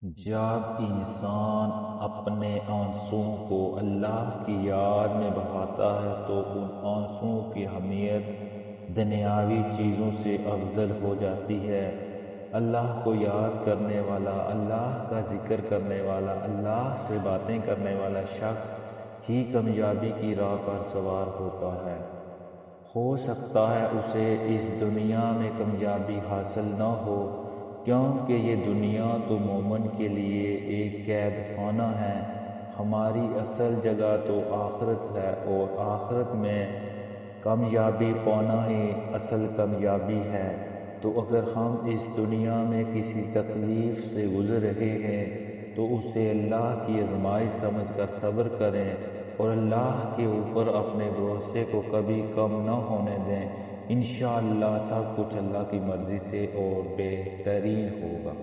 جب انسان اپنے آنسوؤں کو اللہ کی یاد میں بہاتا ہے تو ان آنسوؤں کی اہمیت دنیاوی چیزوں سے افضل ہو جاتی ہے۔ اللہ کو یاد کرنے والا، اللہ کا ذکر کرنے والا، اللہ سے باتیں کرنے والا شخص ہی کامیابی کی راہ پر سوار ہوتا ہے۔ ہو سکتا ہے اسے اس دنیا میں کامیابی حاصل نہ ہو، کیونکہ یہ دنیا تو مومن کے لیے ایک قید خانہ ہے۔ ہماری اصل جگہ تو آخرت ہے، اور آخرت میں کامیابی پانا ہی اصل کامیابی ہے۔ تو اگر ہم اس دنیا میں کسی تکلیف سے گزر رہے ہیں تو اسے اللہ کی آزمائش سمجھ کر صبر کریں، اور اللہ کے اوپر اپنے بھروسے کو کبھی کم نہ ہونے دیں۔ انشاءاللہ سب کچھ اللہ کی مرضی سے اور بہترین ہوگا۔